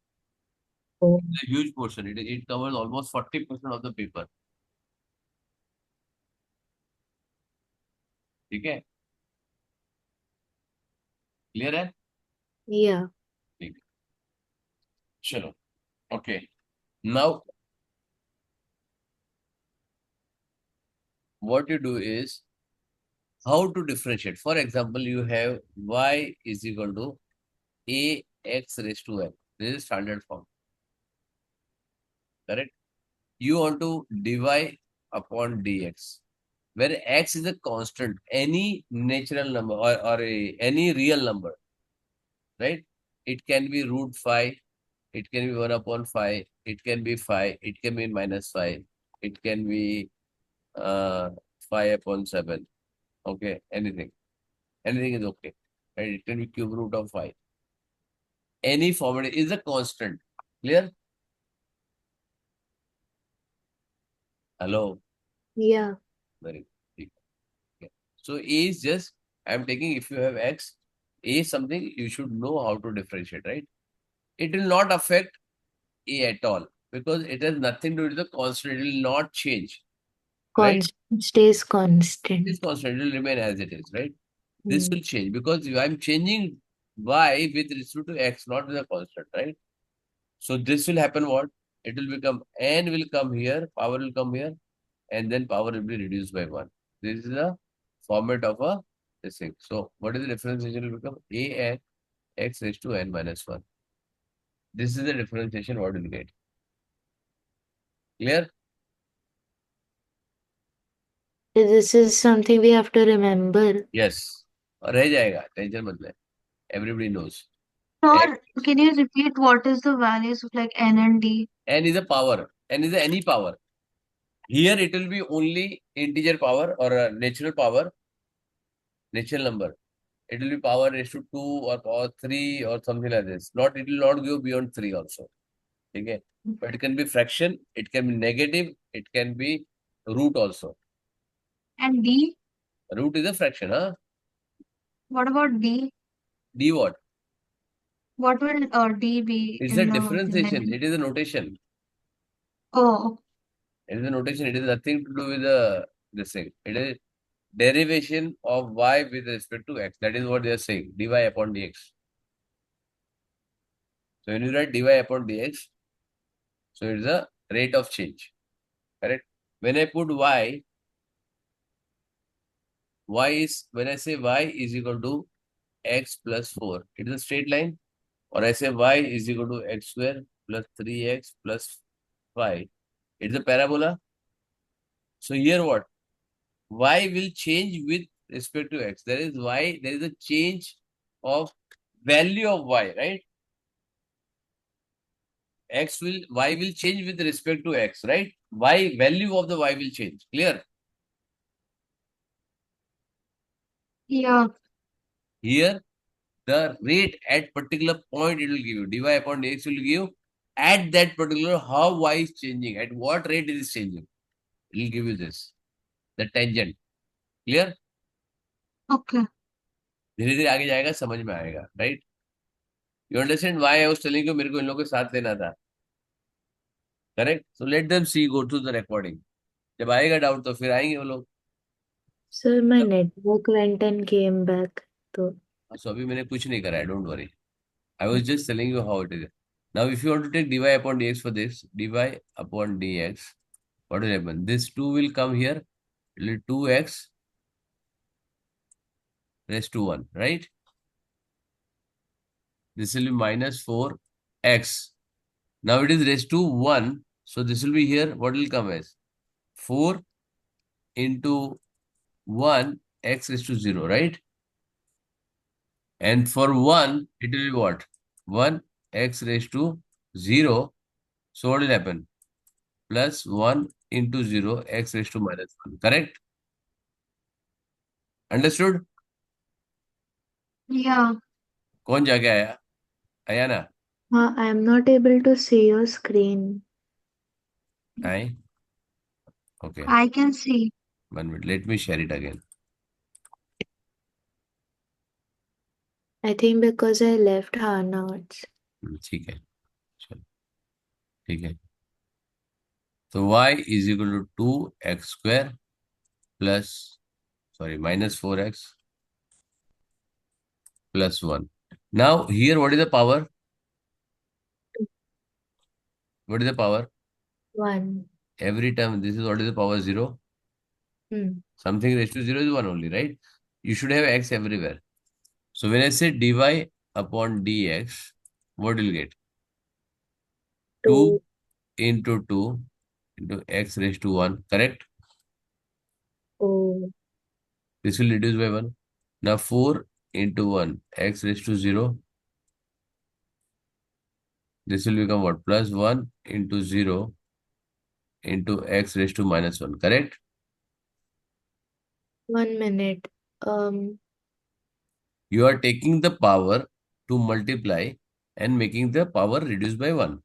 Oh, It's a huge portion. It covers almost 40% of the paper. ठीक है? Clear है? yeah. ठीक है. चलो. Okay. Now, what you do is how to differentiate. For example, you have y is equal to ax raised to n. This is standard form. Correct? You want to dy upon dx, where x is a constant, any natural number any real number, right? It can be root 5, it can be 1 upon 5, it can be 5, it can be minus 5, it can be uh, 5 upon 7. Okay, anything. Anything is okay. Right? It can be cube root of 5. Any format is a constant. Clear? Hello? Yeah. Very good. Okay. So A is just, I'm taking, if you have X, A is something you should know how to differentiate, right? It will not affect A at all because it has nothing to do with the constant. It will not change, right? Constant stays It is constant. constant. It will remain as it is, right? This Hmm. will change because I'm changing Y with respect to X, not with a constant, right? So this will happen what? It will become N will come here, power will come here, and then power will be reduced by 1. This is the format of a this thing. So what is the differentiation will become? A n x raised to n minus 1. This is the differentiation what will get. Clear? This is something we have to remember. Yes. और रह जाएगा tension मत ले. Everybody knows. Sir, can you repeat what is the values of like N and D? N is a power. N is a any power. Here it will be only integer power or a natural number. It will be power raised to 2 or power 3 or something like this. Not, it will not go beyond 3 also. Okay. But it can be fraction, it can be negative, it can be root also. And D? Root is a fraction, huh? What about D? D what? What will D be It's a in the thing like? differentiation. It is a notation. Oh, It is a notation. It is nothing to do with the this thing. It is derivation of y with respect to x. That is what they are saying. Dy upon dx. So when you write dy upon dx, so it is a rate of change. Correct? When I put y is, when I say y is equal to x plus 4, it is a straight line. Or I say y is equal to x square plus 3x plus 5. It's a parabola. So here what? Y will change with respect to x. There is y, there is a change of value of y, right? Y will change with respect to x, right? Y, value of the y will change. Clear? yeah. Here, the rate at particular point it will give you. Dy upon dx will give you at that particular how y is changing, at what rate it is changing. It will give you this, the tangent. Clear? Okay. धीरे धीरे आगे जाएगा समझ में आएगा, right? You understand why I was telling you मेरे को इन लोगों के साथ लेना था. Correct? So let them see go through the recording. जब आएगा डाउट तो फिर आएंगे वो लोग. Sir, my network went and came back. So, सो अभी मैंने कुछ नहीं करा है, don't worry. I was just telling you how it is. Now if you want to take dy upon dx for this, dy upon dx, what will happen? This 2 will come here. It will be 2x raised to 1, right? This will be minus 4x. Now it is raised to 1. So this will be here. What will come as? 4 into 1 x raised to 0, right? And for 1, it will be what? 1 x raised to 0. So what will happen? Plus 1 into 0 x raised to minus 1. Correct? Understood? Yeah. कौन जाके आया? आया ना? I am not able to see your screen. आए? Okay. I can see. 1 minute. Let me share it again. I think because I left Hana's. ठीक है. चलो. ठीक है. So y is equal to 2x square plus, sorry, minus 4x plus 1. Now here what is the power? What is the power? 1. Every time this is what is the power? 0. Hmm. Something raised to 0 is 1 only, right? You should have x everywhere. So when I say dy upon dx, what will you get? 2 2. into 2 into x raised to 1, correct? Oh. This will reduce by 1. Now 4 into 1, x raised to 0. This will become what? Plus 1 into 0 into x raised to minus 1, correct? 1 minute. Um. You are taking the power to multiply and making the power reduced by 1.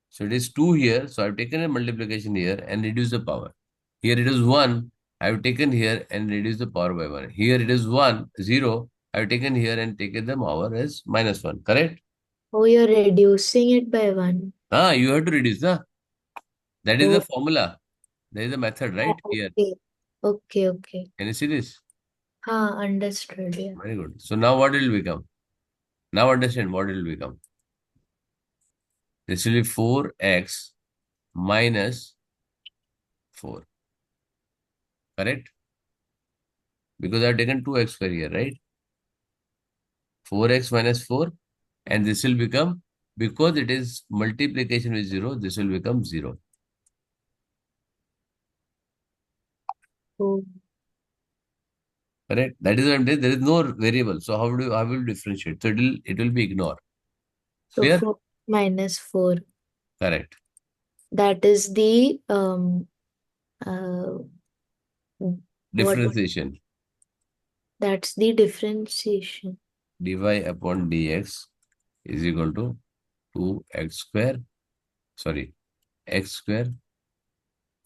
So it is 2 here. So I've taken a multiplication here and reduced the power. Here it is 1. I've taken here and reduced the power by 1. Here it is 1, 0. I've taken here and taken the power as minus 1. Correct? Oh, you're reducing it by 1. You have to reduce. That is the Oh, formula. That is the method, right? Here. okay. Okay, okay. Can you see this? Understood. Yeah. Very good. So now what will become? Now understand what will become. This will be 4x minus 4. Correct? Because I've taken 2x square here, right? 4x minus 4. And this will become, because it is multiplication with 0, this will become 0. Oh, Correct? That is what I'm saying. There is no variable. So how will you differentiate? So it will be ignored. so Clear? 4 minus 4. Correct. That is the uh what Differentiation. that's the differentiation. Dy upon dx is equal to 2x square. Sorry, x square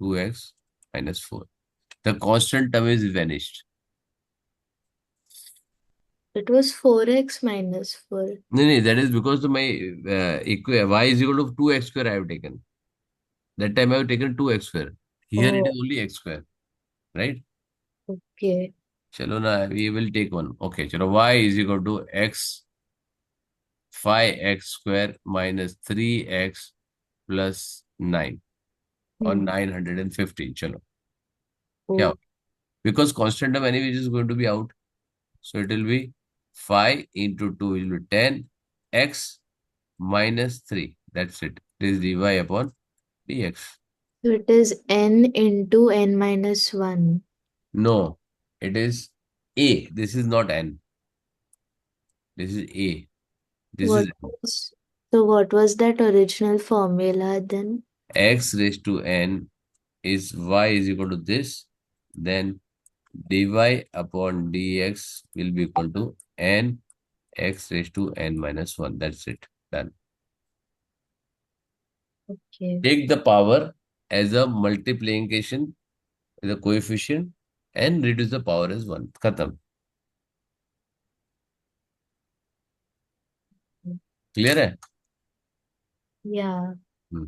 2x minus 4. The constant term is vanished. It was 4x minus 4. No, that is because my y is equal to 2x square I have taken. That time I have taken 2x square. Here it Oh, is only x square, right? okay. Chalo na, we will take one. Okay, chalo, y is equal to x 5x square minus 3x plus 9 or Hmm. 915. Chalo. Yeah. Oh, Because constant term anyway is going to be out. So it will be 5 into 2 will be 10 x minus 3. That's it. This is dy upon dx. so it is n into n minus 1. No, it is a. This is not n. This is a. This is What was what was that original formula then? x raised to n is y is equal to this. Then dy upon dx will be equal to n x raised to n minus 1. That's it. Done. Okay. Take the power as a multiplication, as a coefficient, and reduce the power as 1. Khatam. Clear hai? Yeah. Hmm.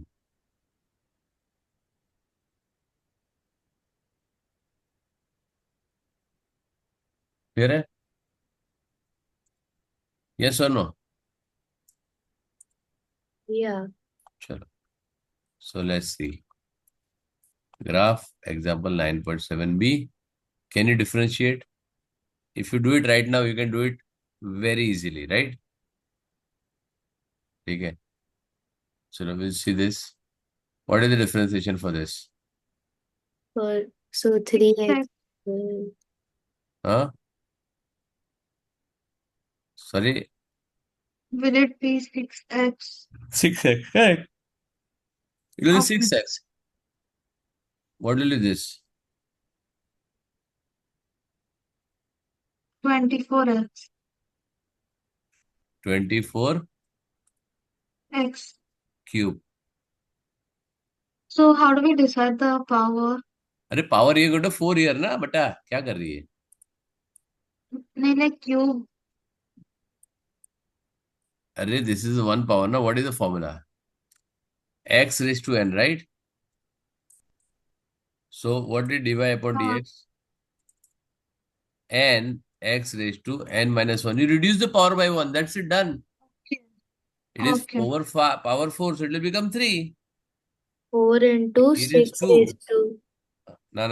Clear hai? Yes or no? Yeah. Chalo. So let's see. Graph example 9.7b. Can you differentiate? If you do it right now, you can do it very easily, right? Okay. So now we'll see this. What is the differentiation for this? So 3x. 6x. Huh? Sorry? Will it be 6x? 6x. Correct. It will be Okay. 6x. What will be this? 24x. 24 X. cube. So how do we decide the power? अरे power ये गोटो 4 year ना बेटा क्या कर रही है नहीं like cube. अरे दिस इज वन पावर ना what is the formula x raised to n right so what did dy upon हाँ. dx n x raised to n minus 1 you reduce the power by 1 that's it done Okay. it is Okay. over power 4 so it will become 3 4 into here is 6 2 raised to. no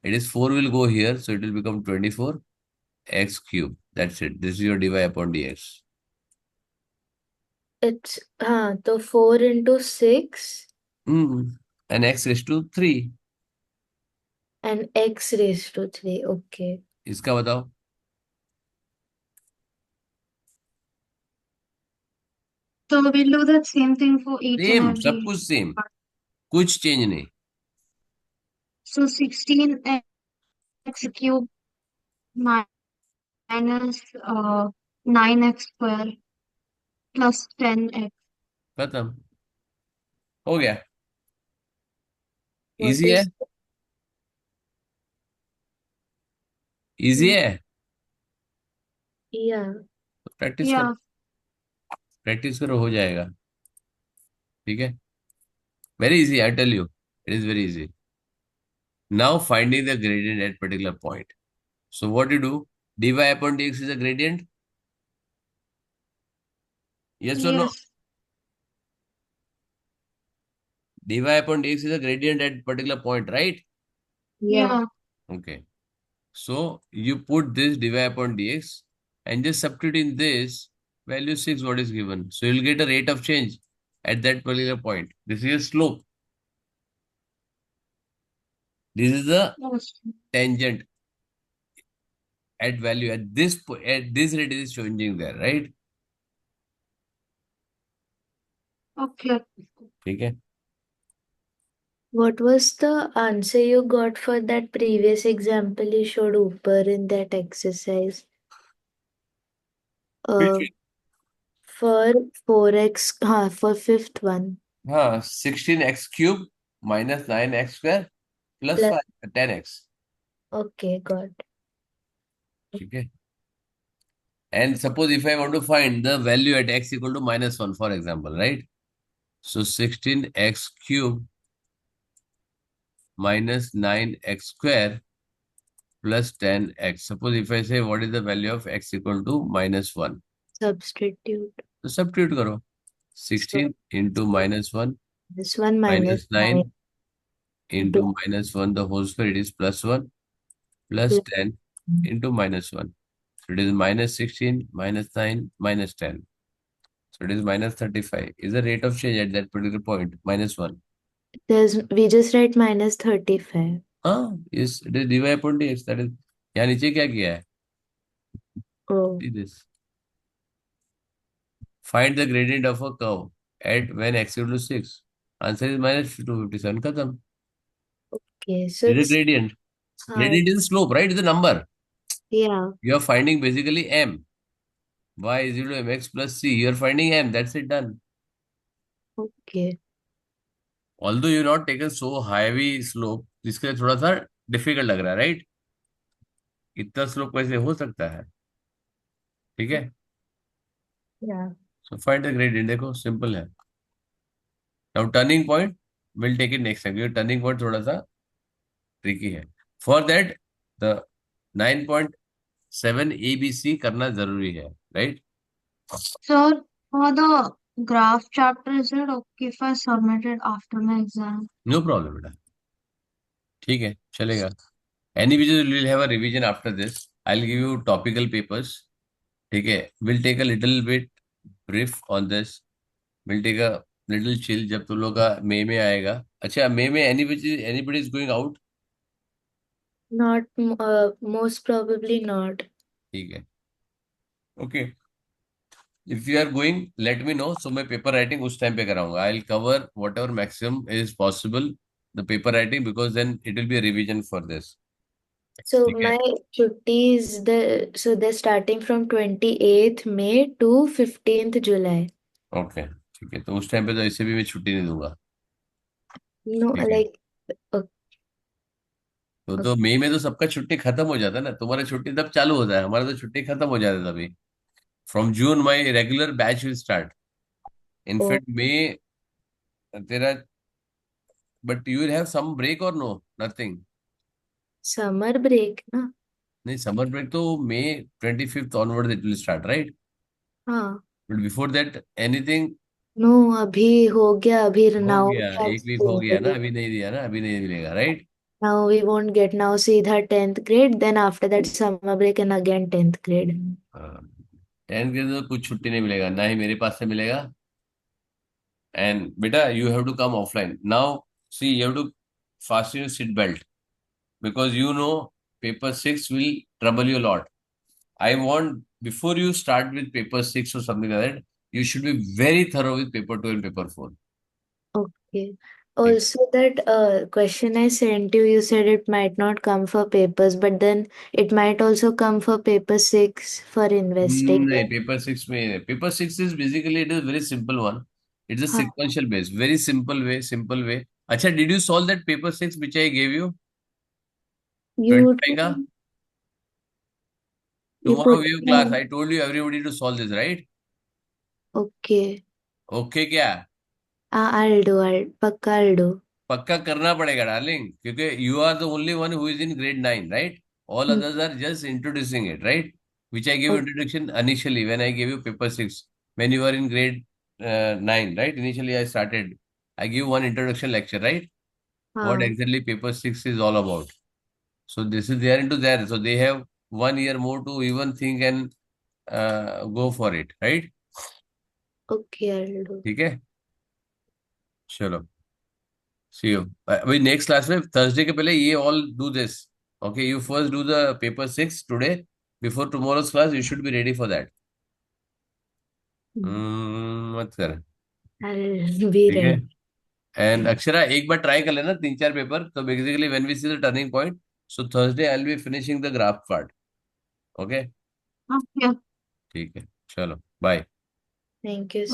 it is 4 will go here so it will become 24 x cube that's it this is your dy upon dx It's so 4 into 6 and x raised to 3 and x raised to 3. Okay. इसका बताओ So we'll do the same thing for each and same सब every कुछ same part. कुछ change नहीं So 16x cube minus 9x square plus 10x. खत्म हो गया What easy है is इजी है yeah. Yeah. प्रैक्टिस करो हो जाएगा ठीक है very easy I tell you it is very easy now finding the gradient at particular point so what you do dy upon dx is a gradient yes or no Yes. dy upon dx is a gradient at particular point right Yeah. Yeah. okay so you put this dy upon dx and just substitute in this value 6 what is given so you'll get a rate of change at that particular point this is a slope this is the Yes. tangent at value at at this rate is changing there right Okay. ठीक है What was the answer you got for that previous example you showed upper in that exercise? Which Uh, for 4x, for fifth one. हाँ 16x cube minus 9x square plus Plus, 5 10x okay, got. ठीक है and suppose if I want to find the value at x equal to minus 1 for example right so 16x cube minus 9x square plus 10x suppose if I say what is the value of x equal to minus 1 Substitute. तो substitute करो So 16 into minus 1 this one minus minus 9 9 into into minus 1 the whole square it is plus 1 plus plus 10 into minus 1 so it is minus 16 minus 9 minus 10 so it is minus 35 is the rate of change at that particular point minus 1 we just write minus 35. हाँ yes it is dy upon dx that is यहाँ नीचे क्या किया है Oh, see this find the gradient of a curve at when x equal to 6 answer is minus 257 खत्म okay. So it is a it's gradient uh, gradient is slope right it's a number yeah, you are finding basically m y is equal to mx plus c you are finding m that's it done okay. although you not taken so heavy slope जिसके लिए थोड़ा सा difficult लग रहा है right इतना slope कैसे हो सकता है ठीक है Yeah. So find the gradient देखो सिंपल है now turning point will take it next time क्योंकि टर्निंग पॉइंट थोड़ा सा ट्रिकी है फॉर दैट द 9.7 ABC करना जरूरी है right So for the graph chapter, is it okay if I submit it after my exam? No problem बेटा, ठीक है, चलेगा. Any which will have a revision after this. I will give you topical papers. ठीक है, will take a little bit brief on this. Will take a little chill जब तुम लोग का मई में आएगा. अच्छा, मई में anybody is going out? Not most probably not. ठीक है, okay. If you are going let me know, so मैं पेपर राइटिंग उस टाइम पे कराऊंगा. I will cover whatever maximum is possible the paper writing, because then it will be revision for this. So ठीक है, my chuttis, they're starting from 28th May to 15th July. Okay, ठीक है. तो उस time पे तो ऐसे भी मैं छुट्टी नहीं दूंगा. No, ठीक है, like uh, तो मई में तो सबका छुट्टी खत्म हो जाता है ना. तुम्हारा छुट्टी तब चालू होता है, हमारा तो छुट्टी खत्म हो जाता है तभी. From June my regular batch will start. oh, in fact May तेरा, but you will have some break और नो? नथिंग. summer break ना. नहीं, समर ब्रेक तो May 25th onward it will start, right? हाँ. But before that anything? No, अभी हो गया. अभी हो now गया, एक वीक हो गया ना, अभी नहीं दिया ना, अभी नहीं मिलेगा, right? now we won't get now सीधा 10th grade, then after that summer break and again 10th grade. 10th के तो कुछ छुट्टी नहीं मिलेगा, ना ही मेरे पास से मिलेगा. एंड बेटा you have to come offline now. See, you have to fasten your seat belt, because you know paper 6 will trouble you a lot. I want, before you start with paper 6 or something like that, you should be very thorough with paper 2 and paper 4. Okay. ठीक. Also, that question I sent you said it might not come for papers, but then it might also come for paper six for investing. नहीं, paper 6 is basically it is very simple one. It's a हाँ, sequential base, very simple way. अच्छा, did you solve that paper 6 which I gave you you 25 का? you Tomorrow put we have class. no. I told you everybody to solve this, right? Okay. Okay क्या? I'll पक्का I'll do. पक्का करना पड़ेगा darling, क्योंकि you are the only one who is in grade 9, right? All Hmm. Others are just introducing it, right? Which I give Okay. Introduction initially when I give you paper 6, when you are in grade 9, right? Initially I started, I give one introduction lecture, right? What हाँ. exactly paper 6 is all about. So this is there into there. So they have 1 year more to even think and go for it, right? Okay, I'll do. ठीक है, चलो, सी you. अभी next class में Thursday के पहले ये all do this. Okay, you first do the paper 6 today. Before tomorrow's class you should be ready for that. Hmm. मत कर. I'll be ठीक है. ready. एंड अक्षरा, एक बार ट्राई कर लेना 3 4 पेपर, तो basically when we see the turning point, so Thursday I will be finishing the graph part. Okay, Okay. ठीक है, चलो, बाय. Thank you.